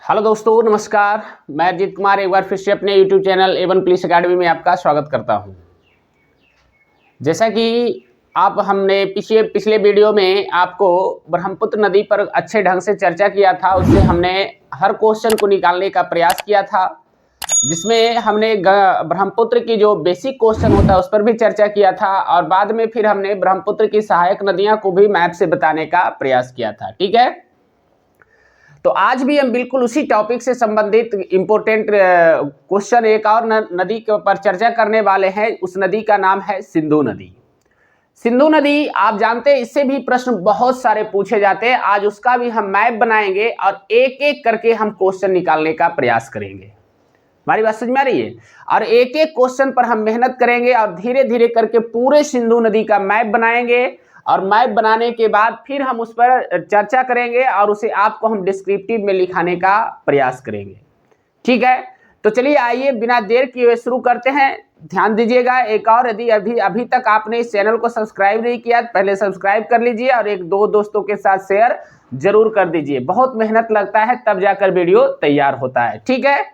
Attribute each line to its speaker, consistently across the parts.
Speaker 1: Hello दोस्तों, नमस्कार। मैं अजीत कुमार एक बार फिर से अपने YouTube channel A1 police academy में आपका स्वागत करता हूं। जैसा कि आप हमने पिछले वीडियो में आपको ब्रह्मपुत्र नदी पर अच्छे ढंग से चर्चा किया था। उससे हमने हर क्वेश्चन को निकालने का प्रयास किया था, जिसमें हमने ब्रह्मपुत्र की जो बेसिक क्वेश्चन होता है उस पर भी चर्चा किया था, और बाद में फिर हमने ब्रह्मपुत्र की सहायक नदियां को भी मैप से बताने का प्रयास किया था। ठीक है, तो आज भी हम बिल्कुल उसी टॉपिक से संबंधित इंपॉर्टेंट क्वेश्चन एक और नदी के ऊपर चर्चा करने वाले हैं। उस नदी का नाम है सिंधु नदी। सिंधु नदी आप जानते हैं, इससे भी प्रश्न बहुत सारे पूछे जाते हैं। आज उसका भी हम मैप बनाएंगे और एक एक करके हम क्वेश्चन निकालने का प्रयास करेंगे। हमारी बात समझ में आ रही है? और एक एक क्वेश्चन पर हम मेहनत करेंगे और धीरे धीरे करके पूरे सिंधु नदी का मैप बनाएंगे, और मैप बनाने के बाद फिर हम उस पर चर्चा करेंगे और उसे आपको हम डिस्क्रिप्टिव में लिखाने का प्रयास करेंगे। ठीक है, तो चलिए आइए बिना देर किए शुरू करते हैं। ध्यान दीजिएगा, एक और यदि अभी तक आपने इस चैनल को सब्सक्राइब नहीं किया तो पहले सब्सक्राइब कर लीजिए और एक दो दोस्तों के साथ शेयर जरूर कर दीजिए। बहुत मेहनत लगता है, तब जाकर वीडियो तैयार होता है। ठीक है,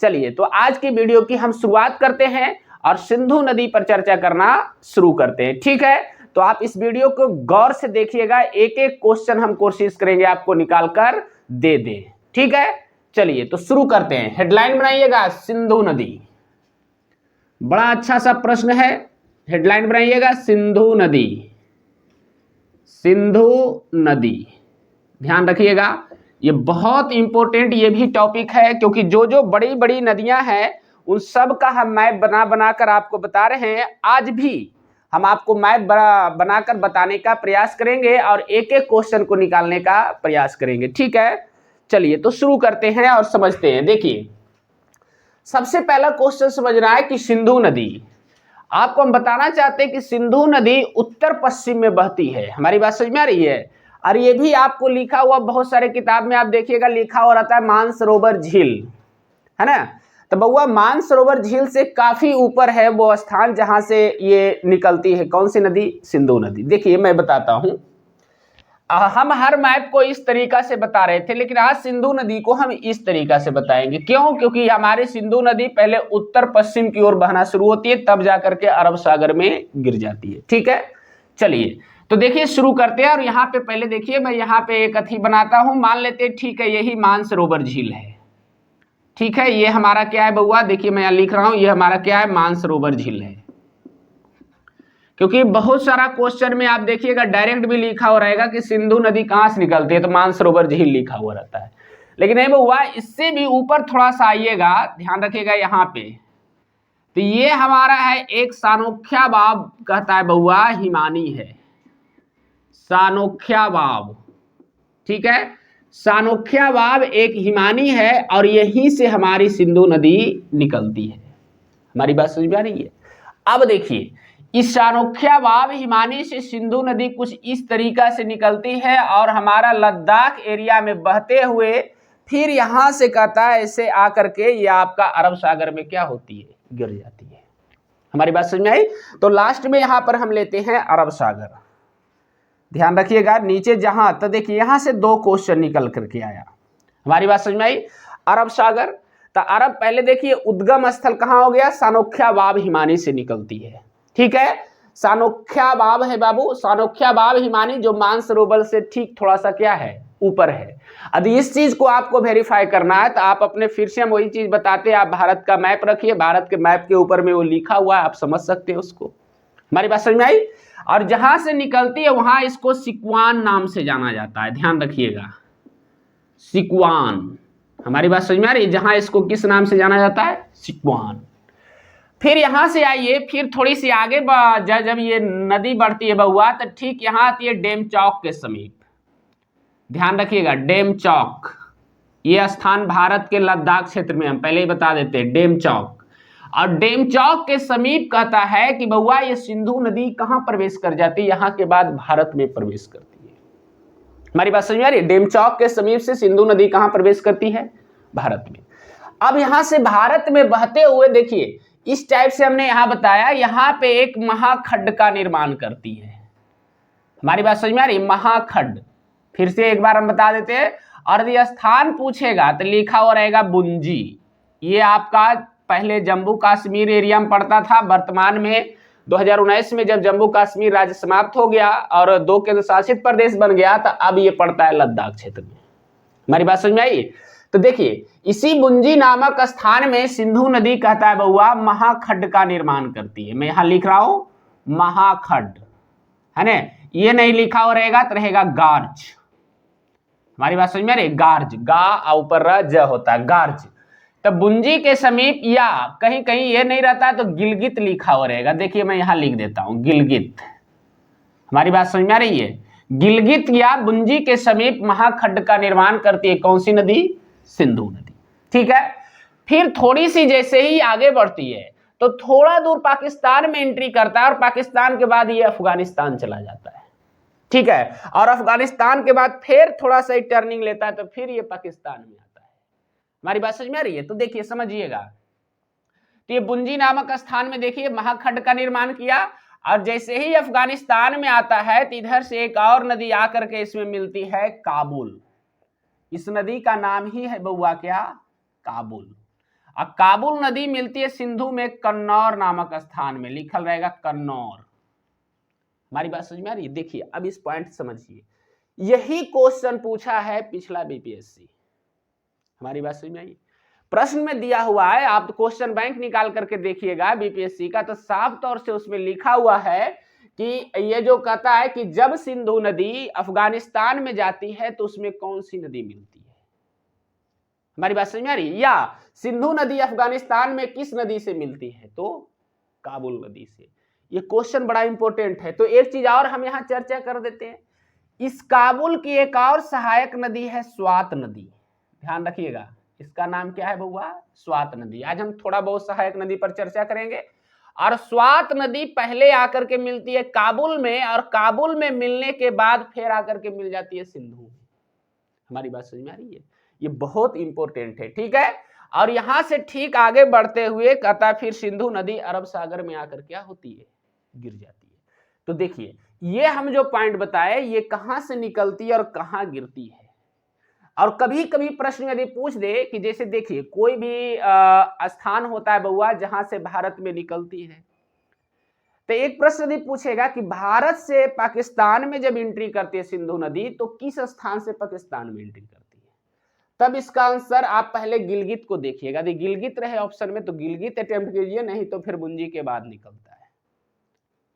Speaker 1: चलिए तो आज की वीडियो की हम शुरुआत करते हैं और सिंधु नदी पर चर्चा करना शुरू करते हैं। ठीक है, तो आप इस वीडियो को गौर से देखिएगा, एक एक क्वेश्चन हम कोशिश करेंगे आपको निकाल कर दे दें। ठीक है, चलिए तो शुरू करते हैं। हेडलाइन बनाइएगा, सिंधु नदी। बड़ा अच्छा सा प्रश्न है, हेडलाइन बनाइएगा सिंधु नदी। सिंधु नदी, ध्यान रखिएगा, ये बहुत इंपॉर्टेंट ये भी टॉपिक है, क्योंकि जो जो बड़ी बड़ी नदियां हैं उन सब का हम मैप बनाकर आपको बता रहे हैं। आज भी हम आपको मैप बनाकर बताने का प्रयास करेंगे और एक एक क्वेश्चन को निकालने का प्रयास करेंगे। ठीक है, चलिए तो शुरू करते हैं और समझते हैं। देखिए, सबसे पहला क्वेश्चन समझना है कि सिंधु नदी, आपको हम बताना चाहते हैं कि सिंधु नदी उत्तर पश्चिम में बहती है। हमारी बात समझ में आ रही है? और ये भी आपको लिखा हुआ बहुत सारे किताब में आप देखिएगा लिखा हुआ रहता है मानसरोवर झील, है ना। तो बउआ मानसरोवर झील से काफी ऊपर है वो स्थान जहां से ये निकलती है। कौन सी नदी? सिंधु नदी। देखिए मैं बताता हूं, हम हर मैप को इस तरीका से बता रहे थे, लेकिन आज सिंधु नदी को हम इस तरीका से बताएंगे। क्यों? क्योंकि हमारी सिंधु नदी पहले उत्तर पश्चिम की ओर बहना शुरू होती है, तब जाकर के अरब सागर में गिर जाती है। ठीक है, चलिए तो देखिए शुरू करते हैं। और यहाँ पे पहले देखिए, मैं यहाँ पे एक अथी बनाता हूं, मान लेते हैं ठीक है यही मानसरोवर झील है। ठीक है, ये हमारा क्या है बउआ? देखिए मैं यहाँ लिख रहा हूं, ये हमारा क्या है? मानसरोवर झील है। क्योंकि बहुत सारा क्वेश्चन में आप देखिएगा डायरेक्ट भी लिखा हुआ रहेगा कि सिंधु नदी कहां से निकलती है, तो मानसरोवर झील लिखा हुआ रहता है। लेकिन नहीं बउआ, इससे भी ऊपर थोड़ा सा आइएगा, ध्यान रखिएगा यहाँ पे, तो ये हमारा है एक सानोख्या बाब, कहता है बउआ हिमानी है, सानोख्या बाब। ठीक है, सानोख्या बाब एक हिमानी है और यहीं से हमारी सिंधु नदी निकलती है। हमारी बात समझ में आ रही है? अब देखिए, इस सानोख्या बाब हिमानी से सिंधु नदी कुछ इस तरीका से निकलती है और हमारा लद्दाख एरिया में बहते हुए फिर यहां से कहता है ऐसे आकर के ये आपका अरब सागर में क्या होती है? गिर जाती है। हमारी बात समझ में आई? तो लास्ट में यहां पर हम लेते हैं अरब सागर। ध्यान रखिएगा, नीचे जहां, तो देखिए यहां से दो क्वेश्चन निकल करके आया। हमारी बात समझ में आई? अरब सागर, तो अरब पहले देखिए उद्गम स्थल कहां हो गया? सानोख्या बाब हिमानी से निकलती है। ठीक है, सानोख्या बाब है बाबू, सानोख्या बाब हिमानी जो मानसरोवर से ठीक थोड़ा सा क्या है? ऊपर है। यदि इस चीज को आपको वेरीफाई करना है तो आप अपने, फिर से हम वही चीज बताते हैं, आप भारत का मैप रखिए, भारत के मैप के ऊपर में वो लिखा हुआ है, आप समझ सकते हैं उसको। हमारी बात समझ में आई? और जहां से निकलती है वहां इसको सिक्वान नाम से जाना जाता है। ध्यान रखिएगा, सिक्वान। हमारी बात समझ में आ रही है? जहां इसको किस नाम से जाना जाता है? सिक्वान। फिर यहां से आइए, फिर थोड़ी सी आगे जब ये नदी बढ़ती है बउआ, तो ठीक यहां आती है डेमचौक के समीप। ध्यान रखिएगा, डेमचौक, ये स्थान भारत के लद्दाख क्षेत्र में, हम पहले ही बता देते हैं, डेमचौक। और डेमचौक के समीप कहता है कि बउआ ये सिंधु नदी कहां प्रवेश कर जाती है? यहां के बाद भारत में प्रवेश करती है। हमारी बात समझ में आ रही है? डेमचौक के समीप से सिंधु नदी कहां प्रवेश करती है? भारत में। अब यहां से भारत में बहते हुए देखिए इस टाइप से हमने यहां बताया, यहां पे एक महाखड्ड का निर्माण करती है। हमारी बात समझ में आ रही है? महाखड्ड। फिर से एक बार हम बता देते हैं, और यदि स्थान पूछेगा तो लिखा हुआ रहेगा बुंजी। ये आपका पहले जम्मू कश्मीर एरिया में पड़ता था, वर्तमान में 2019 में जब जम्मू कश्मीर राज्य समाप्त हो गया और 2 केंद्र शासित प्रदेश बन गया, तो अब ये पड़ता है लद्दाख क्षेत्र में। हमारी बात समझ में आई? तो देखिए, इसी बुंजी नामक स्थान में सिंधु नदी कहता है बउआ महाखड्ड का निर्माण करती है। मैं यहां लिख रहा हूं महाखड्ड, है ना, ये नहीं लिखा हो रहेगा तो रहेगा गार्ज। हमारी बात समझ में आ रही? गार्ज, गा ऊपर र ज होता है, गार्ज। तो बुंजी के समीप, या कहीं कहीं ये नहीं रहता तो गिलगित लिखा हो रहेगा। देखिए मैं यहां लिख देता हूं गिलगित। हमारी बात समझ में आ रही है? गिलगित या बुंजी के समीप महाखड्ड का निर्माण करती है कौन सी नदी? सिंधु नदी। ठीक है, फिर थोड़ी सी जैसे ही आगे बढ़ती है तो थोड़ा दूर पाकिस्तान में एंट्री करता है, और पाकिस्तान के बाद ये अफगानिस्तान चला जाता है। ठीक है, और अफगानिस्तान के बाद फिर थोड़ा सा टर्निंग लेता है तो फिर ये पाकिस्तान में आता है। हमारी बात समझ में आ रही है? तो देखिए समझिएगा, तो ये बुंजी नामक स्थान में देखिए महाखड्ड का निर्माण किया, और जैसे ही अफगानिस्तान में आता है तो इधर से एक और नदी आकर के इसमें मिलती है काबुल। इस नदी का नाम ही है बउआ क्या? काबुल। अब काबुल नदी मिलती है सिंधु में कन्नौर नामक स्थान में, लिखल रहेगा कन्नौर। हमारी बात समझ में आ रही है? देखिए अब इस पॉइंट समझिए, यही क्वेश्चन पूछा है पिछला बीपीएससी। हमारी बात समझ में आई? प्रश्न में दिया हुआ है, आप क्वेश्चन बैंक निकाल करके देखिएगा बीपीएससी का, तो साफ तौर से उसमें लिखा हुआ है कि ये जो कहता है कि जब सिंधु नदी अफगानिस्तान में जाती है तो उसमें कौन सी नदी मिलती है। हमारी बात समझ में आ रही है? या सिंधु नदी अफगानिस्तान में किस नदी से मिलती है? तो काबुल नदी से। ये क्वेश्चन बड़ा इंपॉर्टेंट है। तो एक चीज और हम यहां चर्चा कर देते हैं, इस काबुल की एक और सहायक नदी है स्वात नदी। ध्यान रखिएगा, इसका नाम क्या है बउआ? स्वात नदी। आज हम थोड़ा बहुत सहायक नदी पर चर्चा करेंगे। और स्वात नदी पहले आकर के मिलती है काबुल में, और काबुल में मिलने के बाद फिर आकर के मिल जाती है सिंधु में। हमारी बात समझ में आ रही है? ये बहुत इंपॉर्टेंट है। ठीक है, और यहां से ठीक आगे बढ़ते हुए कहता फिर सिंधु नदी अरब सागर में आकर क्या होती है? गिर जाती है। तो देखिए ये हम जो पॉइंट बताए, ये कहां से निकलती है और कहां गिरती है। और कभी कभी प्रश्न यदि पूछ दे कि जैसे देखिए कोई भी स्थान होता है बउआ जहां से भारत में निकलती है, तो एक प्रश्न यदि पूछेगा कि भारत से पाकिस्तान में जब एंट्री करती है सिंधु नदी तो किस स्थान से पाकिस्तान में एंट्री करती है, तब इसका आंसर आप पहले गिलगित को देखिएगा। यदि गिलगित रहे ऑप्शन में तो गिलगित अटेम्प्ट कीजिए, नहीं तो फिर बुंजी के बाद निकलता है।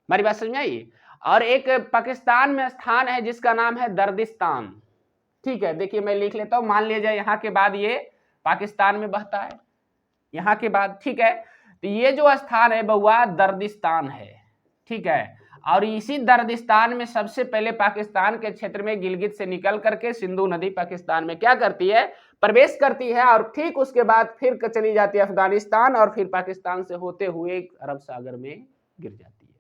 Speaker 1: हमारी बात समझ में आई? और एक पाकिस्तान में स्थान है जिसका नाम है दर्दिस्तान। ठीक है, देखिए मैं लिख लेता हूं, मान लीजिए यहाँ के बाद ये पाकिस्तान में बहता है, यहाँ के बाद। ठीक है, तो ये जो स्थान है बउआ दर्दिस्तान है। ठीक है, और इसी दर्दिस्तान में सबसे पहले पाकिस्तान के क्षेत्र में गिलगित से निकल करके सिंधु नदी पाकिस्तान में क्या करती है? प्रवेश करती है, और ठीक उसके बाद फिर चली जाती है अफगानिस्तान, और फिर पाकिस्तान से होते हुए अरब सागर में गिर जाती है।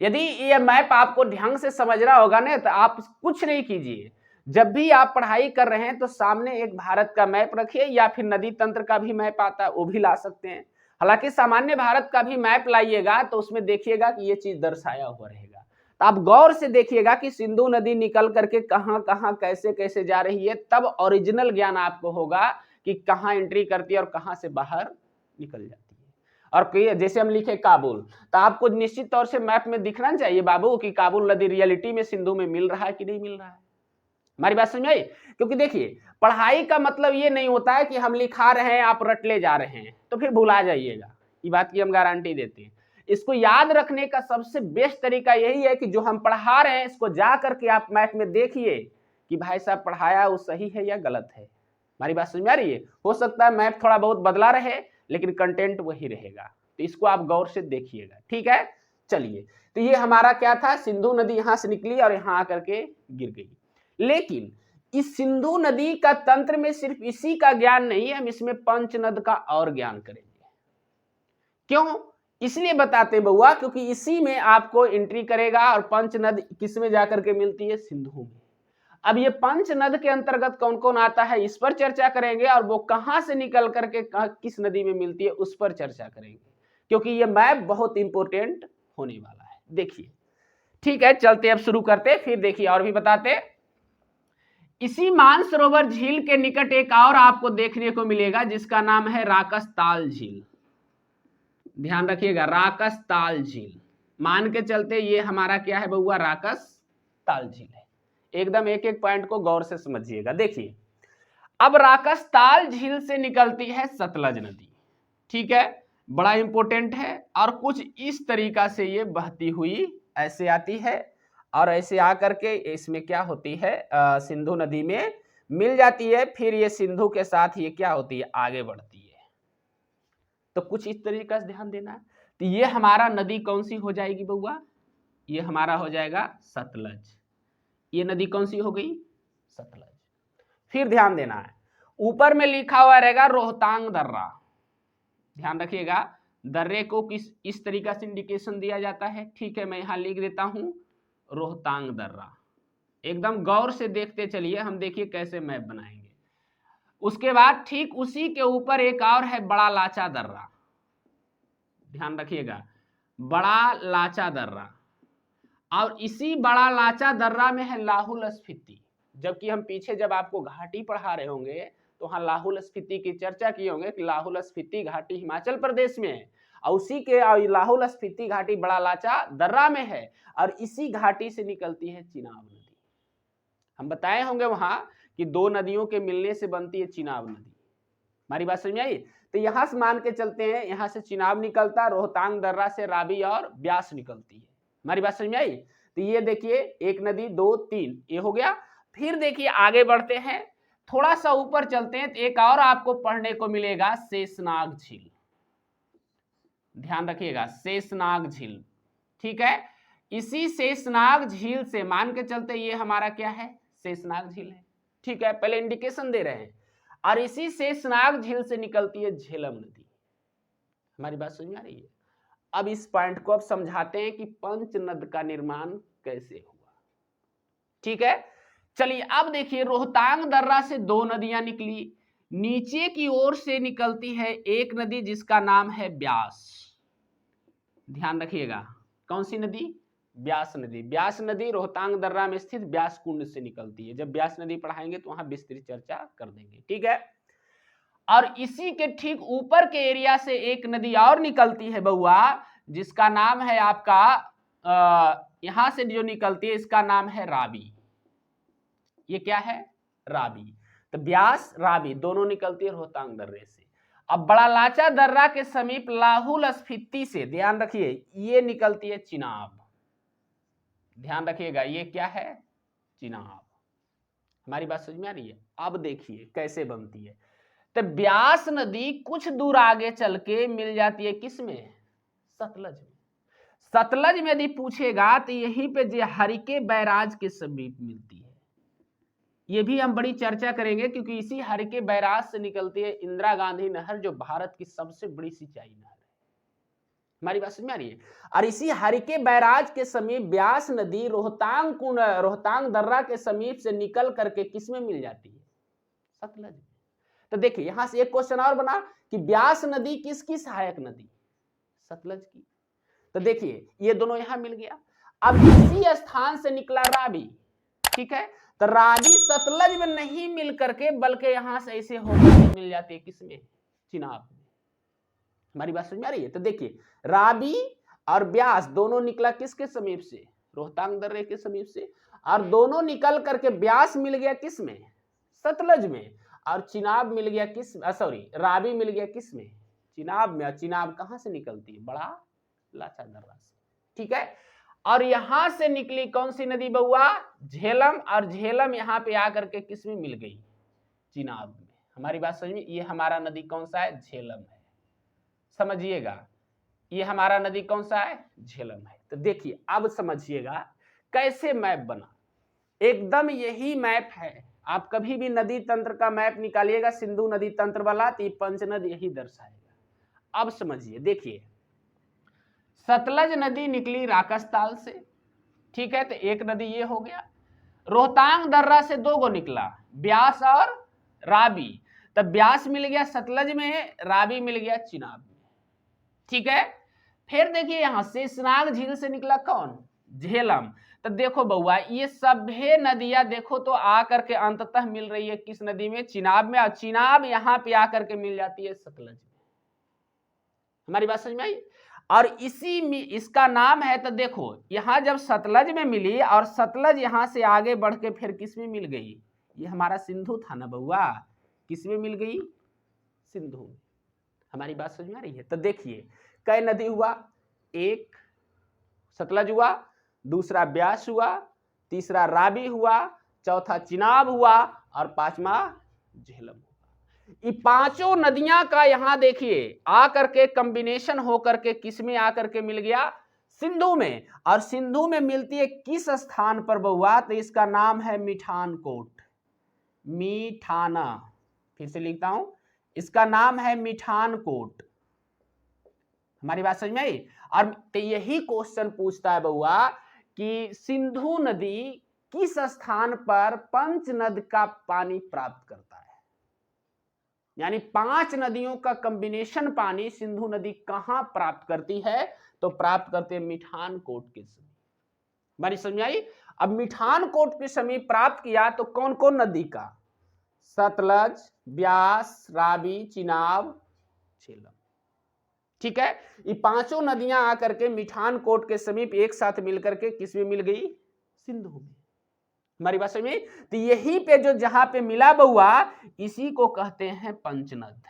Speaker 1: यदि ये मैप आपको ढंग से समझना होगा ना, तो आप कुछ नहीं कीजिए, जब भी आप पढ़ाई कर रहे हैं तो सामने एक भारत का मैप रखिए, या फिर नदी तंत्र का भी मैप आता है वो भी ला सकते हैं। हालांकि सामान्य भारत का भी मैप लाइएगा तो उसमें देखिएगा कि ये चीज दर्शाया हुआ रहेगा। तो आप गौर से देखिएगा कि सिंधु नदी निकल करके कहां कहां कैसे कैसे जा रही है, तब ओरिजिनल ज्ञान आपको होगा कि कहां एंट्री करती है और कहां से बाहर निकल जाती है। और जैसे हम लिखे काबुल, तो आपको निश्चित तौर से मैप में दिखना चाहिए बाबू कि काबुल नदी रियलिटी में सिंधु में मिल रहा है कि नहीं मिल रहा है। हमारी बात समझ में आई? क्योंकि देखिए पढ़ाई का मतलब ये नहीं होता है कि हम लिखा रहे हैं आप रट ले जा रहे हैं तो फिर भुला जाइएगा, ये बात की हम गारंटी देते हैं। इसको याद रखने का सबसे बेस्ट तरीका यही है कि जो हम पढ़ा रहे हैं इसको जा करके आप मैप में देखिए कि भाई साहब पढ़ाया वो सही है या गलत है। हमारी बात समझ में आ रही है? हो सकता है मैप थोड़ा बहुत बदला रहे लेकिन कंटेंट वही रहेगा, तो इसको आप गौर से देखिएगा। ठीक है, चलिए, तो ये हमारा क्या था, सिंधु नदी यहां से निकली और यहां आकर के गिर गई। लेकिन इस सिंधु नदी का तंत्र में सिर्फ इसी का ज्ञान नहीं है, हम इसमें पंचनद का और ज्ञान करेंगे। क्यों? इसलिए बताते बउआ क्योंकि इसी में आपको एंट्री करेगा, और पंचनद किसमें जाकर के मिलती है? सिंधु में। अब ये पंचनद के अंतर्गत कौन कौन आता है इस पर चर्चा करेंगे, और वो कहां से निकल करके किस नदी में मिलती है उस पर चर्चा करेंगे, क्योंकि ये मैप बहुत इंपॉर्टेंट होने वाला है। देखिए, ठीक है, चलते अब शुरू करते, फिर देखिए और भी बताते। इसी मानसरोवर झील के निकट एक और आपको देखने को मिलेगा जिसका नाम है राकसताल झील। ध्यान रखिएगा, राकसताल झील। मान के चलते ये हमारा क्या है बउआ, राकसताल झील है। एकदम एक एक पॉइंट को गौर से समझिएगा। देखिए, अब राकसताल झील से निकलती है सतलज नदी, ठीक है, बड़ा इंपॉर्टेंट है। और कुछ इस तरीका से ये बहती हुई ऐसे आती है और ऐसे आकर के इसमें क्या होती है, सिंधु नदी में मिल जाती है। फिर ये सिंधु के साथ ये क्या होती है, आगे बढ़ती है। तो कुछ इस तरीका से ध्यान देना है। तो ये हमारा नदी कौन सी हो जाएगी बउआ, ये हमारा हो जाएगा सतलज। ये नदी कौन सी हो गई, सतलज। फिर ध्यान देना है, ऊपर में लिखा हुआ रहेगा रोहतांग दर्रा। ध्यान रखिएगा, दर्रे को किस इस तरीका से इंडिकेशन दिया जाता है, ठीक है, मैं यहां लिख देता हूं रोहतांग दर्रा। एकदम गौर से देखते चलिए, हम देखिए कैसे मैप बनाएंगे। उसके बाद ठीक उसी के ऊपर एक और है बड़ा लाचा दर्रा। ध्यान रखिएगा, बड़ा लाचा दर्रा। और इसी बड़ा लाचा दर्रा में है लाहुल स्फीति। जबकि हम पीछे जब आपको घाटी पढ़ा रहे होंगे तो वहां लाहुल स्फीति की चर्चा किए होंगे कि लाहुल स्फीति घाटी हिमाचल प्रदेश में है और उसी के लाहुल स्फीति घाटी बड़ा लाचा दर्रा में है और इसी घाटी से निकलती है चिनाब नदी। हम बताए होंगे वहां कि दो नदियों के मिलने से बनती है चिनाब नदी। हमारी बात समझ में आई? तो यहां से मान के चलते हैं, यहां से चिनाब निकलता, रोहतांग दर्रा से रावी और ब्यास निकलती है। हमारी बात समझ में आई? तो ये देखिए, एक नदी, दो, तीन, ये हो गया। फिर देखिए आगे बढ़ते हैं, थोड़ा सा ऊपर चलते हैं तो एक और आपको पढ़ने को मिलेगा शेषनाग झील। ध्यान रखिएगा, शेषनाग झील, ठीक है। इसी शेषनाग झील से मान के चलते ये हमारा क्या है, शेषनाग झील है, ठीक है, पहले इंडिकेशन दे रहे हैं। और इसी शेषनाग झील से निकलती है झेलम नदी। हमारी बात समझ में आ रही है? अब इस पॉइंट को अब समझाते हैं कि पंचनद का निर्माण कैसे हुआ, ठीक है। चलिए अब देखिए, रोहतांग दर्रा से दो नदियां निकली, नीचे की ओर से निकलती है एक नदी जिसका नाम है ब्यास। ध्यान रखिएगा, कौन सी नदी, ब्यास नदी। ब्यास नदी रोहतांग दर्रा में स्थित ब्यास कुंड से निकलती है। जब ब्यास नदी पढ़ाएंगे तो वहां विस्तृत चर्चा कर देंगे, ठीक है। और इसी के ठीक ऊपर के एरिया से एक नदी और निकलती है बउआ, जिसका नाम है आपका यहां से जो निकलती है इसका नाम है रावी। ये क्या है, रावी। तो ब्यास रावी दोनों निकलती है रोहतांग दर्रे से। अब बड़ा लाचा दर्रा के समीप लाहुल स्फीति से, ध्यान रखिए, ये निकलती है चिनाब। ध्यान रखिएगा, ये क्या है, चिनाब। हमारी बात समझ में आ रही है? अब देखिए कैसे बनती है। तो ब्यास नदी कुछ दूर आगे चल के मिल जाती है किसमें, सतलज में। सतलज में यदि पूछेगा तो यहीं पे जो हरिके बैराज के समीप मिलती है। ये भी हम बड़ी चर्चा करेंगे क्योंकि इसी हरिके बैराज से निकलती है इंदिरा गांधी नहर, जो भारत की सबसे बड़ी सिंचाई नहर है। हमारी बात समझ में आ रही है? और इसी हरिके बैराज के समीप ब्यास नदी रोहतांग दर्रा के समीप से निकल करके किसमें मिल जाती है, सतलज में। तो देखिए यहां से एक क्वेश्चन और बना कि ब्यास नदी किसकी सहायक नदी, सतलज की। तो देखिए ये दोनों यहां मिल गया। अब इसी स्थान से निकला रावी, ठीक है। तो रावी सतलज में नहीं मिल करके बल्कि यहां से ऐसे होकर मिल जाती है किसमें, चिनाब में। हमारी बात समझ में आ रही है? तो देखिए रावी और ब्यास दोनों निकला किसके समीप से, रोहतांग दर्रे के समीप से। और दोनों निकल करके ब्यास मिल गया किसमें, सतलज में। और चिनाब मिल गया रावी मिल गया किसमें, चिनाब में। और चिनाब कहां से निकलती है, बड़ा लाचा दर्रा से, ठीक है। और यहां से निकली कौन सी नदी बउआ, झेलम। और झेलम यहां पे आकर के किसमें मिल गई, चिनाब में। हमारी बात समझ में? ये हमारा नदी कौन सा है, झेलम है। समझिएगा, ये हमारा नदी कौन सा है, झेलम है। तो देखिए अब समझिएगा कैसे मैप बना। एकदम यही मैप है। आप कभी भी नदी तंत्र का मैप निकालिएगा सिंधु नदी तंत्र वाला, तो पंचनद यही दर्शाएगा। अब समझिए, देखिए सतलज नदी निकली राकसताल से, ठीक है। तो एक नदी ये हो गया। रोहतांग दर्रा से दो गो निकला, ब्यास और रावी। तब ब्यास मिल गया सतलज में, रावी मिल गया चिनाब में, ठीक है। फिर देखिए यहां शेषनाग झील से निकला कौन, झेलम। तो देखो बउआ, ये सभे नदियां देखो तो आकर के अंततः मिल रही है किस नदी में? चिनाब में। और चिनाब यहाँ पे आकर के मिल जाती है सतलज में। हमारी बात समझ में आई? और इसी में इसका नाम है, तो देखो यहां जब सतलज में मिली और सतलज यहां से आगे बढ़ के फिर किस में मिल गई? ये हमारा सिंधु था ना बउआ, किस में मिल गई? सिंधु में। हमारी बात समझ में आ रही है? तो देखिए कई नदी हुआ, एक सतलज हुआ, दूसरा ब्यास हुआ, तीसरा रावी हुआ, चौथा चिनाब हुआ और पांचवा झेलम हुआ। ये पांचों नदियां का यहां देखिए आकर के कॉम्बिनेशन होकर के किस में आकर के मिल गया? सिंधु में। और सिंधु में मिलती है किस स्थान पर बउआ? तो इसका नाम है मिठानकोट, मीठाना। फिर से लिखता हूं, इसका नाम है मिठानकोट। हमारी बात समझ में आई? और तो यही क्वेश्चन पूछता है बउआ कि सिंधु नदी किस स्थान पर पंचनद का पानी प्राप्त करता है? यानी 5 नदियों का कॉम्बिनेशन पानी सिंधु नदी कहां प्राप्त करती है? तो प्राप्त करते हैं मिठानकोट के समीप। हमारी समझ आई? अब मिठानकोट के समीप प्राप्त किया तो कौन कौन नदी का? सतलज, ब्यास, रावी, चिनाब, झेलम। ठीक है, ये पांचों नदियां आकर के मिठानकोट के समीप एक साथ मिलकर के किस में मिल गई? सिंधु में। हमारी बात समझ में? तो यही पे जो जहां पे मिला बउआ, इसी को कहते हैं पंचनद।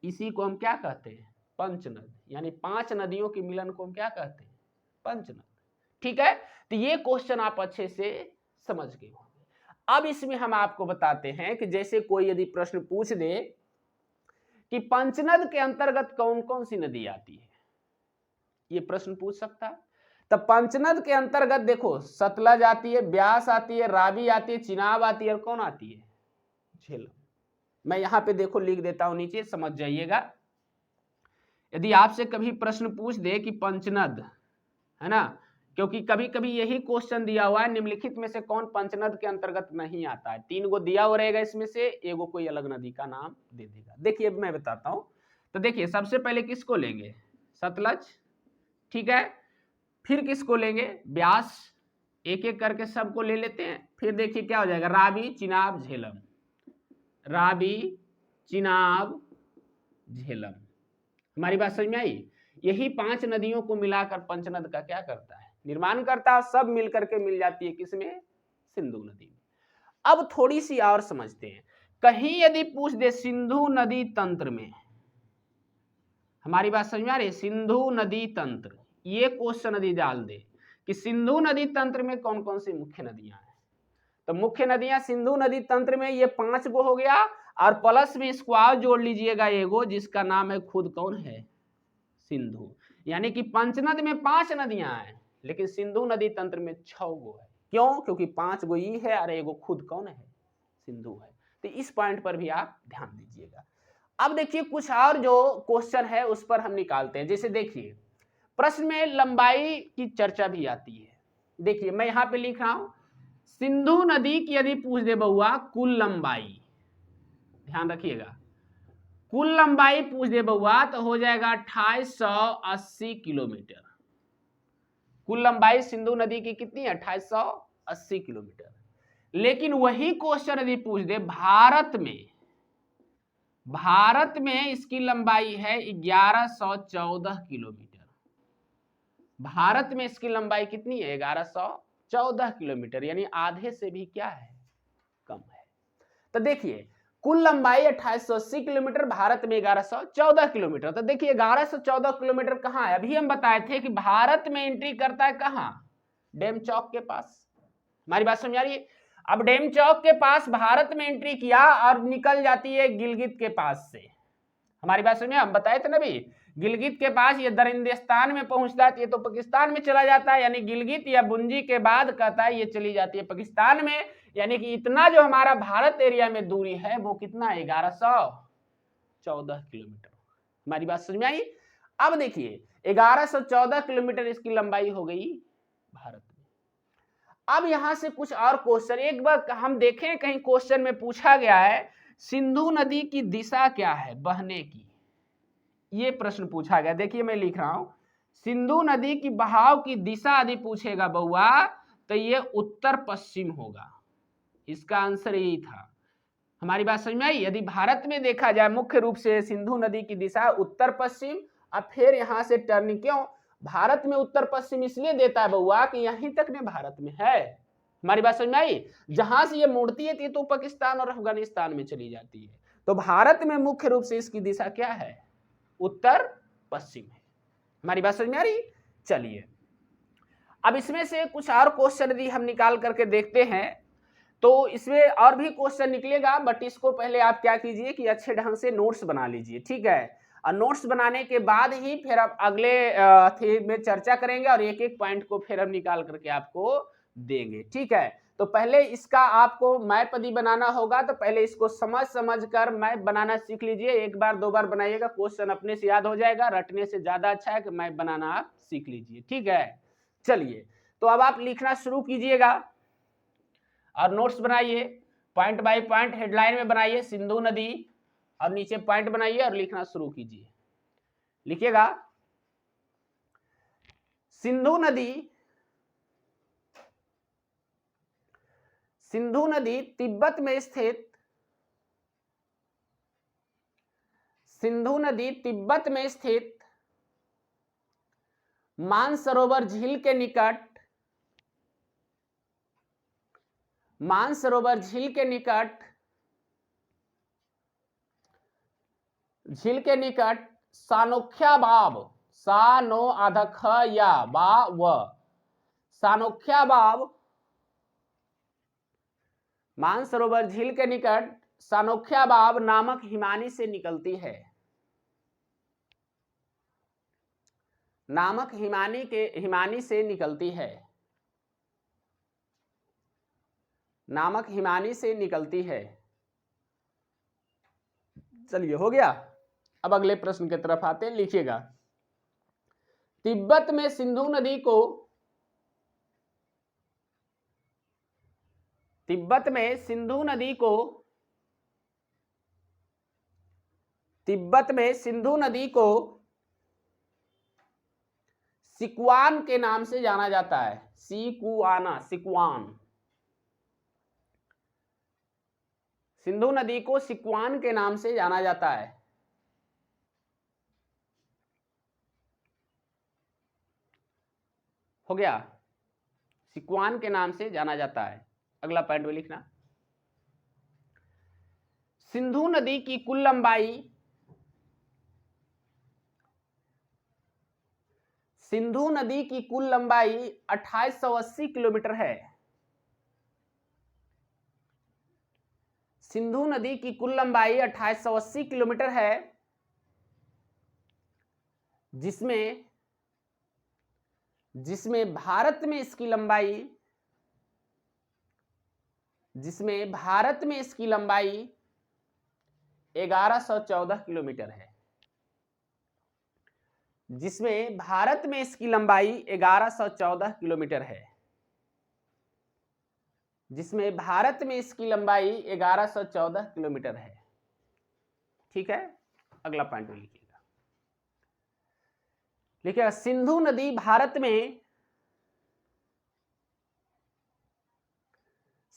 Speaker 1: इसी को हम क्या कहते हैं? पंचनद। यानी 5 नदियों के मिलन को हम क्या कहते हैं? पंचनद। ठीक है, तो ये क्वेश्चन आप अच्छे से समझ गए होंगे। अब इसमें हम आपको बताते हैं कि जैसे कोई यदि प्रश्न पूछ दे कि पंचनद के अंतर्गत कौन कौन सी नदी आती है, ये प्रश्न पूछ सकता है। तब पंचनद के अंतर्गत देखो सतलज आती है, ब्यास आती है, रावी आती है, चिनाब आती है और कौन आती है? झेलम। मैं यहां पे देखो लिख देता हूं नीचे, समझ जाइएगा। यदि आपसे कभी प्रश्न पूछ दे कि पंचनद, है ना, क्योंकि कभी कभी यही क्वेश्चन दिया हुआ है निम्नलिखित में से कौन पंचनद के अंतर्गत नहीं आता है? 3 गो दिया हुआ रहेगा, इसमें से एगो कोई अलग नदी का नाम दे देगा। देखिए मैं बताता हूं। तो देखिए सबसे पहले किसको लेंगे? सतलज। ठीक है, फिर किसको लेंगे? ब्यास। एक एक करके सबको ले लेते हैं। फिर देखिए क्या हो जाएगा? रावी, चिनाब, झेलम। रावी, चिनाब, झेलम। हमारी बात समझ में आई? यही 5 नदियों को मिलाकर पंचनद का क्या करता है? निर्माण करता है। सब मिलकर के मिल जाती है किसमें? सिंधु नदी में। अब थोड़ी सी और समझते हैं। कहीं यदि पूछ दे सिंधु नदी तंत्र में, हमारी बात समझ में आ रही है? सिंधु नदी तंत्र, ये क्वेश्चन यदि डाल दे कि सिंधु नदी तंत्र में कौन कौन सी मुख्य नदियां हैं, तो मुख्य नदियां सिंधु नदी तंत्र में ये 5 गो हो गया, और प्लस में इसको और जोड़ लीजिएगा एगो जिसका नाम है खुद कौन है? सिंधु। यानी कि पंचनद में 5 नदियां हैं, लेकिन सिंधु नदी तंत्र में 6 गो है। क्यों? क्योंकि 5 गो ये है और एगो खुद कौन है? सिंधु है। तो इस पॉइंट पर भी आप ध्यान दीजिएगा। अब देखिए कुछ और जो क्वेश्चन है उस पर हम निकालते हैं। जैसे देखिए प्रश्न में लंबाई की चर्चा भी आती है। देखिए मैं यहां पे लिख रहा हूं, सिंधु नदी की यदि पूछ दे बउआ कुल लंबाई, ध्यान रखिएगा, कुल लंबाई पूछ दे बउआ तो हो जाएगा 2880 किलोमीटर। कुल लंबाई सिंधु नदी की कितनी है? 2880 किलोमीटर। लेकिन वही क्वेश्चन यदि पूछ दे भारत में इसकी लंबाई है 1114 किलोमीटर। भारत में इसकी लंबाई कितनी है? 1114 किलोमीटर, यानी आधे से भी क्या है? कम है। तो देखिए कुल लंबाई 2880 किलोमीटर, भारत में 1114 किलोमीटर। तो देखिए 1114 किलोमीटर कहां है? अभी हम बताए थे कि भारत में एंट्री करता है कहां? डैम चौक के पास। हमारी बात समझ आ रही है? अब डैम चौक के पास भारत में एंट्री किया और निकल जाती है गिलगित के पास से। हमारी बात समझ में? हम बताए थे ना भी, गिलगित के पास ये दरिंदिस्तान में पहुंचता है, ये तो पाकिस्तान में चला जाता है, यानी गिलगित या बुंजी के बाद कहता है ये चली जाती है पाकिस्तान में। यानी कि इतना जो हमारा भारत एरिया में दूरी है वो कितना है? 1114 किलोमीटर। हमारी बात समझ में आई? अब देखिए 1114 किलोमीटर इसकी लंबाई हो गई भारत में। अब यहां से कुछ और क्वेश्चन एक बार हम देखें, कहीं क्वेश्चन में पूछा गया है सिंधु नदी की दिशा क्या है बहने की, ये प्रश्न पूछा गया। देखिए मैं लिख रहा हूं, सिंधु नदी की बहाव की दिशा यदि पूछेगा बउआ तो ये उत्तर पश्चिम होगा, इसका आंसर यही था। हमारी बात समझ में आई। यदि भारत में देखा जाए मुख्य रूप से सिंधु नदी की दिशा उत्तर पश्चिम, अब फिर यहां से टर्निंग, क्यों भारत में उत्तर पश्चिम इसलिए देता है बउआ कि यहीं तक में भारत में है। हमारी बात समझ में आई। जहां से ये मुड़ती है तो पाकिस्तान और अफगानिस्तान में चली जाती है, तो भारत में मुख्य रूप से इसकी दिशा क्या है, उत्तर पश्चिम है। हमारी बात समझ में आ रही। चलिए अब इसमें से कुछ और क्वेश्चन यदि हम निकाल करके देखते हैं तो इसमें और भी क्वेश्चन निकलेगा, बट इसको पहले आप क्या कीजिए कि अच्छे ढंग से नोट्स बना लीजिए, ठीक है। और नोट्स बनाने के बाद ही फिर आप अगले थीम में चर्चा करेंगे और एक एक पॉइंट को फिर हम निकाल करके आपको देंगे, ठीक है। तो पहले इसका आपको मैप यदि बनाना होगा तो पहले इसको समझ कर मैप बनाना सीख लीजिए। एक बार दो बार बनाइएगा, क्वेश्चन अपने से याद हो जाएगा, रटने से ज्यादा अच्छा है कि मैप बनाना आप सीख लीजिए, ठीक है। चलिए तो अब आप लिखना शुरू कीजिएगा और नोट्स बनाइए, पॉइंट बाय पॉइंट हेडलाइन में बनाइए सिंधु नदी, और नीचे पॉइंट बनाइए और लिखना शुरू कीजिए। लिखिएगा सिंधु नदी, सिंधु नदी तिब्बत में स्थित, सिंधु नदी तिब्बत में स्थित मानसरोवर झील के निकट, मानसरोवर झील के निकट, झील के निकट सानोख्या बाब, सानो आधख या बा व, सानोख्या बाब, मानसरोवर झील के निकट सानोख्या बाब नामक हिमानी से निकलती है, नामक हिमानी से निकलती है, नामक हिमानी से निकलती है। चलिए हो गया। अब अगले प्रश्न की तरफ आते हैं, लिखिएगा तिब्बत में सिंधु नदी को, तिब्बत में सिंधु नदी को, तिब्बत में सिंधु नदी को सिकुआन के नाम से जाना जाता है, सिकुआना, सिकुआन, सिंधु नदी को सिकुआन के नाम से जाना जाता है। हो गया, सिकुआन के नाम से जाना जाता है। अगला पॉइंट में लिखना सिंधु नदी की कुल लंबाई, सिंधु नदी की कुल लंबाई 2880 किलोमीटर है, सिंधु नदी की कुल लंबाई 2880 किलोमीटर है, जिसमें जिसमें भारत में इसकी लंबाई, जिसमें भारत में इसकी लंबाई 1114 किलोमीटर है, जिसमें भारत में इसकी लंबाई 1114 किलोमीटर है, जिसमें भारत में इसकी लंबाई 1114 किलोमीटर है, ठीक है। अगला पॉइंट लिखिएगा, लिखिएगा सिंधु नदी भारत में,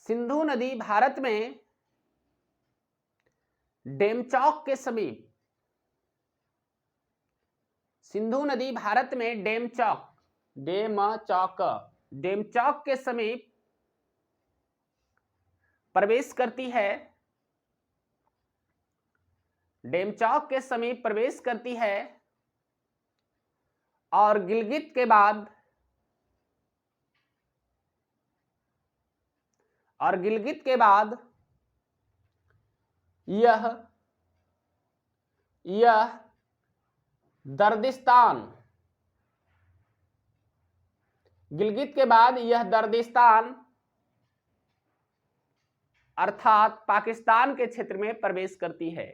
Speaker 1: सिंधु नदी भारत में डेमचौक के समीप, सिंधु नदी भारत में डेमचौक, डेमचौक, डेमचौक के समीप प्रवेश करती है, डेमचौक के समीप प्रवेश करती है और गिलगित के बाद, और गिलगित के बाद यह दर्दिस्तान, गिलगित के बाद यह दर्दिस्तान अर्थात पाकिस्तान के क्षेत्र में प्रवेश करती है,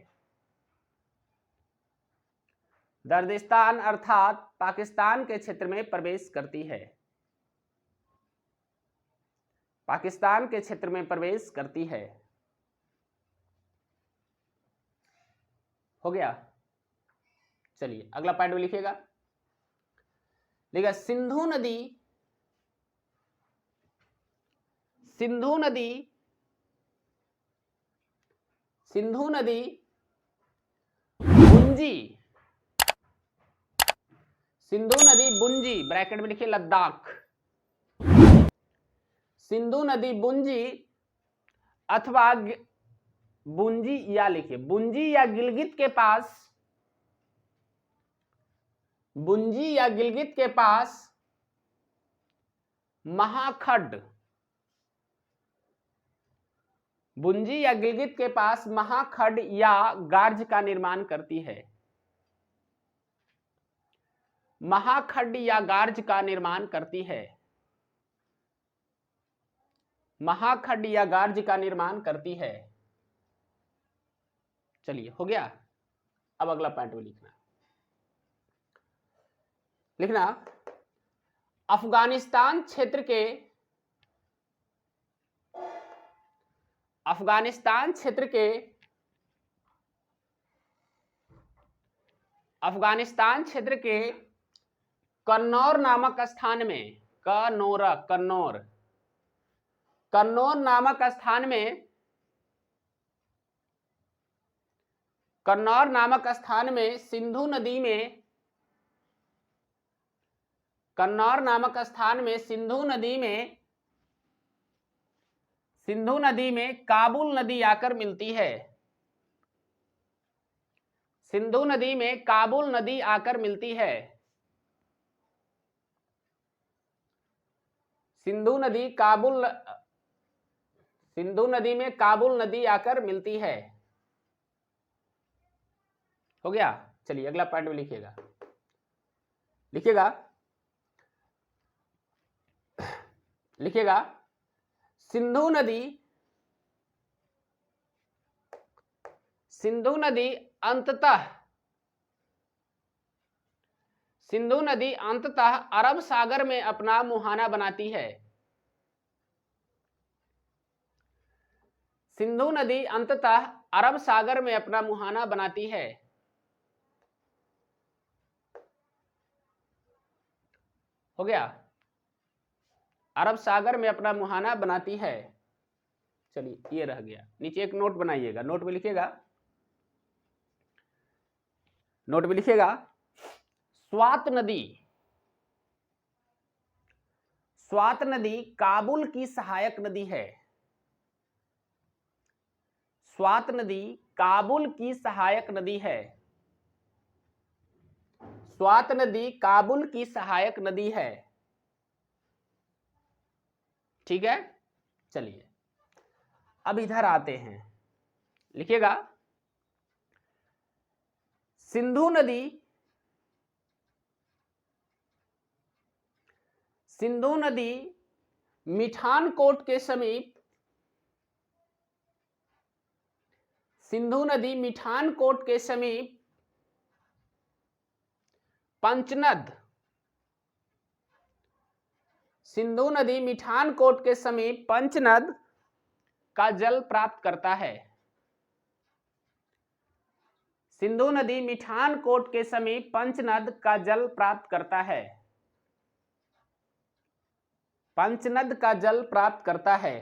Speaker 1: दर्दिस्तान अर्थात पाकिस्तान के क्षेत्र में प्रवेश करती है, पाकिस्तान के क्षेत्र में प्रवेश करती है। हो गया। चलिए अगला पॉइंट लिखिएगा देखिए सिंधु नदी, सिंधु नदी, सिंधु नदी बुंजी, सिंधु नदी बुंजी, ब्रैकेट में लिखिए लद्दाख, सिंधु नदी बुंजी अथवा बुंजी या लिखिए बुंजी या गिलगित के पास, बुंजी या गिलगित के पास महाखड्ड, बुंजी या गिलगित के पास महाखड्ड या गार्ज का निर्माण करती है, महाखड्ड या गार्ज का निर्माण करती है, महाखड्ड या गार्ज का निर्माण करती है। चलिए हो गया। अब अगला पॉइंट में लिखना अफगानिस्तान क्षेत्र के, अफगानिस्तान क्षेत्र के, अफगानिस्तान क्षेत्र के कन्नौर नामक स्थान में, कन्नौर, कन्नौर, कन्नौर नामक स्थान में, कन्नौर नामक स्थान में सिंधु नदी में, कन्नौर नामक स्थान में सिंधु नदी में, सिंधु नदी में काबुल नदी आकर मिलती है, सिंधु नदी में काबुल नदी आकर मिलती है, सिंधु नदी काबुल, सिंधु नदी में काबुल नदी आकर मिलती है। हो गया। चलिए अगला पॉइंट में लिखिएगा, लिखिएगा, लिखिएगा सिंधु नदी, सिंधु नदी अंततः, सिंधु नदी अंततः अरब सागर में अपना मुहाना बनाती है, सिंधु नदी अंततः अरब सागर में अपना मुहाना बनाती है। हो गया। अरब सागर में अपना मुहाना बनाती है। चलिए ये रह गया। नीचे एक नोट बनाइएगा, नोट में लिखिएगा, नोट में लिखिएगा स्वात नदी, स्वात नदी काबुल की सहायक नदी है, स्वात नदी काबुल की सहायक नदी है, स्वात नदी काबुल की सहायक नदी है। ठीक है। चलिए अब इधर आते हैं, लिखिएगा सिंधु नदी, सिंधु नदी मिठानकोट के समीप, सिंधु नदी मिठानकोट के समीप पंचनद, सिंधु नदी मिठानकोट के समीप पंचनद का जल प्राप्त करता है, सिंधु नदी मिठानकोट के समीप पंचनद का जल प्राप्त करता है, पंचनद का जल प्राप्त करता है।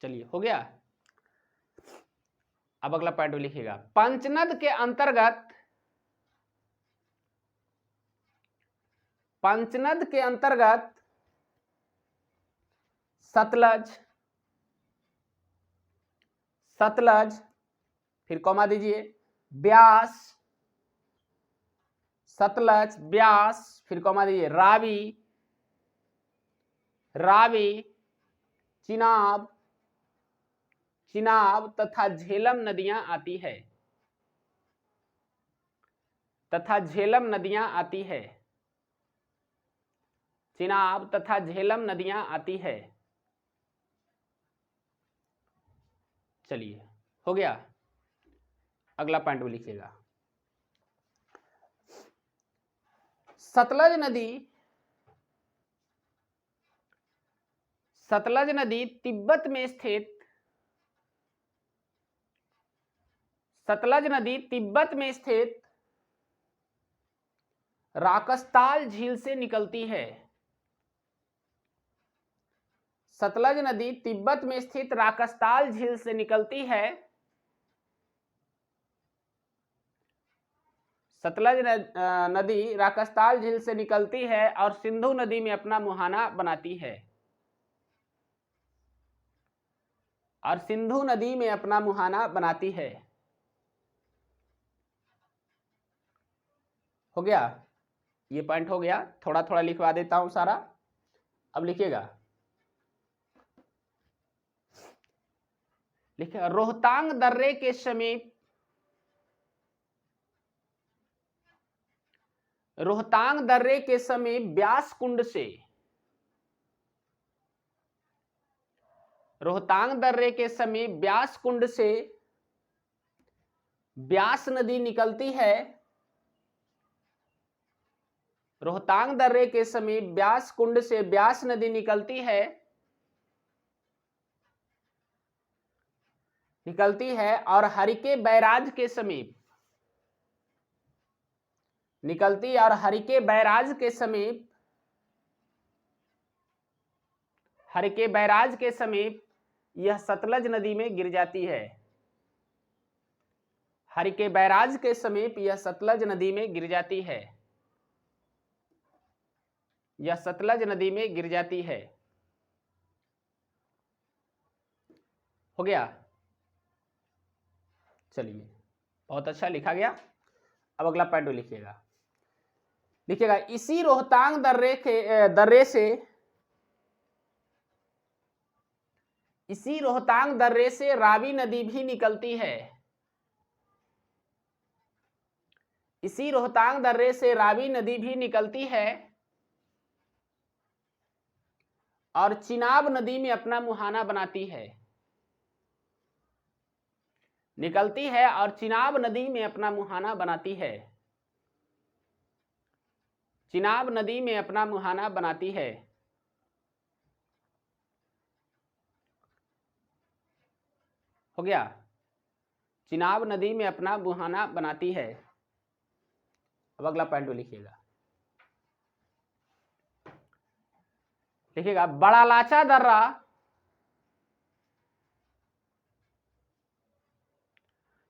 Speaker 1: चलिए हो गया। अब अगला पॉइंट लिखिएगा पंचनद के अंतर्गत, पंचनद के अंतर्गत सतलज, सतलज, फिर कॉमा दीजिए, ब्यास, सतलज, ब्यास, फिर कॉमा दीजिए, रावी, रावी, चिनाब, चिनाब तथा झेलम नदियां आती है, तथा झेलम नदियां आती है, चिनाब तथा झेलम नदियां आती है। चलिए हो गया। अगला पॉइंट में लिखिएगा सतलज नदी, सतलज नदी तिब्बत में स्थित, सतलज नदी तिब्बत में स्थित राकस्ताल झील से निकलती है। सतलज नदी तिब्बत में स्थित राकस्ताल झील से निकलती है। सतलज नदी राकस्ताल झील से निकलती है और सिंधु नदी में अपना मुहाना बनाती है। और सिंधु नदी में अपना मुहाना बनाती है। हो गया, ये पॉइंट हो गया। थोड़ा थोड़ा लिखवा देता हूं सारा, अब लिखिएगा। लिखिए, रोहतांग दर्रे के समीप, रोहतांग दर्रे के समीप ब्यास कुंड से, रोहतांग दर्रे के समीप ब्यास कुंड से ब्यास नदी निकलती है। रोहतांग दर्रे के समीप ब्यास कुंड से ब्यास नदी निकलती है, और हरिके बैराज के समीप निकलती है, और हरिके बैराज के समीप, हरिके बैराज के समीप यह सतलज नदी में गिर जाती है। हरिके बैराज के समीप यह सतलज नदी में गिर जाती है। यह सतलज नदी में गिर जाती है। हो गया, चलिए, बहुत अच्छा लिखा गया। अब अगला पॉइंट लिखिएगा। लिखिएगा, इसी रोहतांग दर्रे से, इसी रोहतांग दर्रे से रावी नदी भी निकलती है। इसी रोहतांग दर्रे से रावी नदी भी निकलती है और चिनाब नदी में अपना मुहाना बनाती है। निकलती है और चिनाब नदी में अपना मुहाना बनाती है। चिनाब नदी में अपना मुहाना बनाती है। हो गया, चिनाब नदी में अपना मुहाना बनाती है। अब अगला पॉइंट लिखिएगा। लिखिएगा, बड़ा लाचा दर्रा,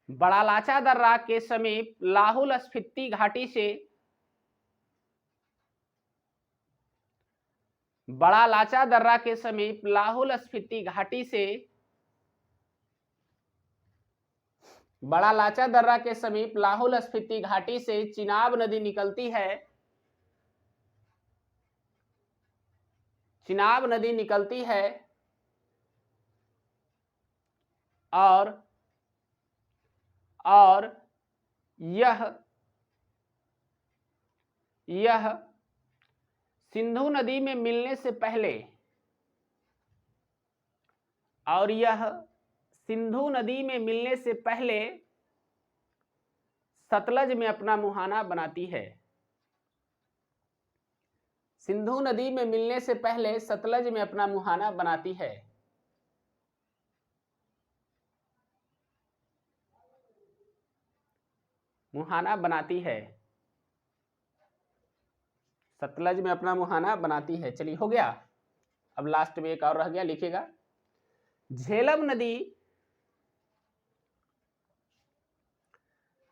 Speaker 1: बड़ा लाचा दर्रा के समीप लाहुल स्फीति घाटी से, बड़ा लाचा दर्रा के समीप लाहुल स्फीति घाटी से, बड़ा लाचा दर्रा के समीप लाहुल स्फीति घाटी से चिनाब नदी निकलती है। चिनाब नदी निकलती है और यह सिंधु नदी में मिलने से पहले, और यह सिंधु नदी में मिलने से पहले सतलज में अपना मुहाना बनाती है। सिंधु नदी में मिलने से पहले सतलज में अपना मुहाना बनाती है। मुहाना बनाती है, सतलज में अपना मुहाना बनाती है। चलिए, हो गया। अब लास्ट में एक और रह गया, लिखिएगा, झेलम नदी,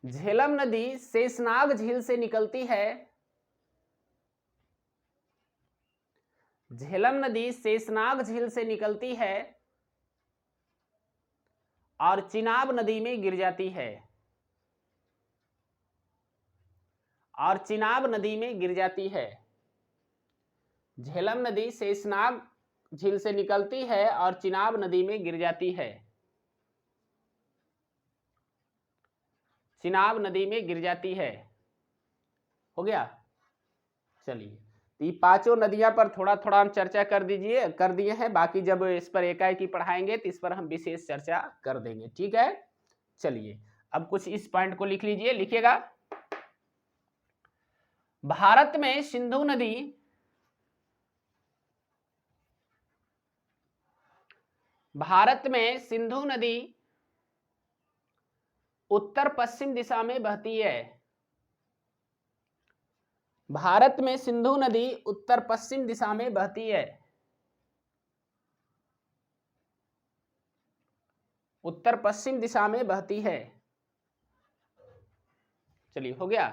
Speaker 1: झेलम नदी शेषनाग झील से निकलती है। झेलम नदी शेषनाग झील से निकलती है और चिनाब नदी में गिर जाती है। और चिनाब नदी में गिर जाती है। झेलम नदी शेषनाग झील से निकलती है और चिनाब नदी में गिर जाती है। चिनाब नदी में गिर जाती है। हो गया, चलिए, तो ये पांचों नदियां पर थोड़ा थोड़ा हम चर्चा कर दिए हैं। बाकी जब इस पर एकाएकी पढ़ाएंगे तो इस पर हम विशेष चर्चा कर देंगे, ठीक है। चलिए, अब कुछ इस पॉइंट को लिख लीजिए। लिखिएगा, भारत में सिंधु नदी, भारत में सिंधु नदी उत्तर पश्चिम दिशा में बहती है। भारत में सिंधु नदी उत्तर पश्चिम दिशा में बहती है। उत्तर पश्चिम दिशा में बहती है। चलिए हो गया।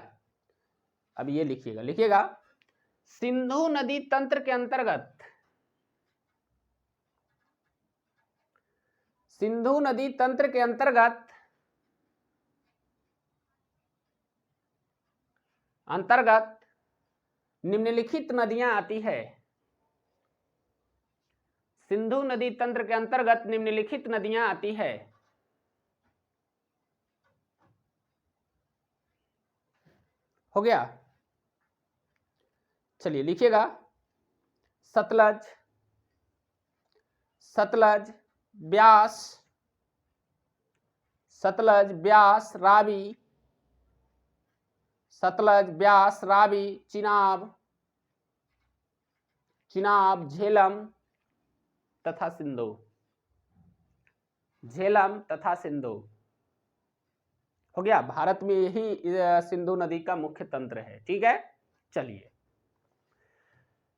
Speaker 1: अब ये लिखिएगा सिंधु नदी तंत्र के अंतर्गत, सिंधु नदी तंत्र के अंतर्गत निम्नलिखित नदियां आती है। सिंधु नदी तंत्र के अंतर्गत निम्नलिखित नदियां आती है। हो गया। चलिए लिखिएगा सतलज, सतलज, ब्यास, सतलज, ब्यास, रावी, सतलज, ब्यास, रावी, चिनाब, चिनाब, झेलम तथा सिंधु, झेलम तथा सिंधु। हो गया। भारत में यही सिंधु नदी का मुख्य तंत्र है। ठीक है। चलिए,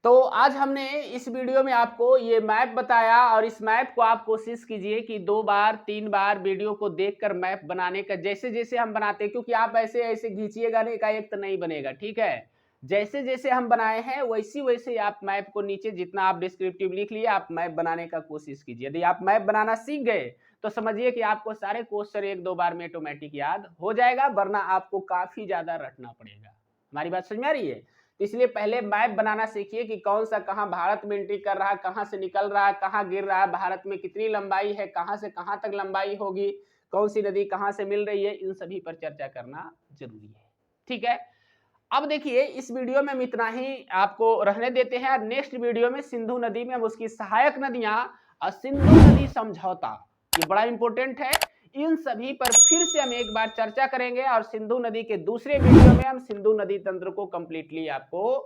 Speaker 1: तो आज हमने इस वीडियो में आपको ये मैप बताया और इस मैप को आप कोशिश कीजिए कि 2 बार 3 बार वीडियो को देखकर मैप बनाने का, जैसे जैसे हम बनाते हैं, क्योंकि आप ऐसे ऐसे खींचिएगा नहीं, एकाएक तो नहीं बनेगा। ठीक है। जैसे जैसे हम बनाए हैं वैसे वैसे आप मैप को नीचे जितना आप डिस्क्रिप्टिव लिख लिए, आप मैप बनाने का कोशिश कीजिए। यदि आप मैप बनाना सीख गए तो समझिए कि आपको सारे क्वेश्चन 1-2 बार में ऑटोमेटिक याद हो जाएगा, वरना आपको काफी ज्यादा रटना पड़ेगा। हमारी बात समझ में आ रही है? इसलिए पहले मैप बनाना सीखिए कि कौन सा कहां भारत में एंट्री कर रहा है, कहां से निकल रहा है, कहां गिर रहा है, भारत में कितनी लंबाई है, कहां से कहां तक लंबाई होगी, कौन सी नदी कहां से मिल रही है, इन सभी पर चर्चा करना जरूरी है। ठीक है। अब देखिए, इस वीडियो में हम इतना ही आपको रहने देते हैं और नेक्स्ट वीडियो में सिंधु नदी में हम उसकी सहायक नदियां और सिंधु नदी समझौता, ये बड़ा इंपॉर्टेंट है, इन सभी पर फिर से हम एक बार चर्चा करेंगे और सिंधु नदी के दूसरे वीडियो में हम सिंधु नदी तंत्र को कंप्लीटली आपको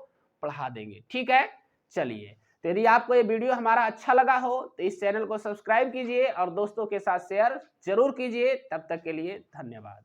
Speaker 1: पढ़ा देंगे। ठीक है। चलिए, तो यदि आपको ये वीडियो हमारा अच्छा लगा हो तो इस चैनल को सब्सक्राइब कीजिए और दोस्तों के साथ शेयर जरूर कीजिए। तब तक के लिए धन्यवाद।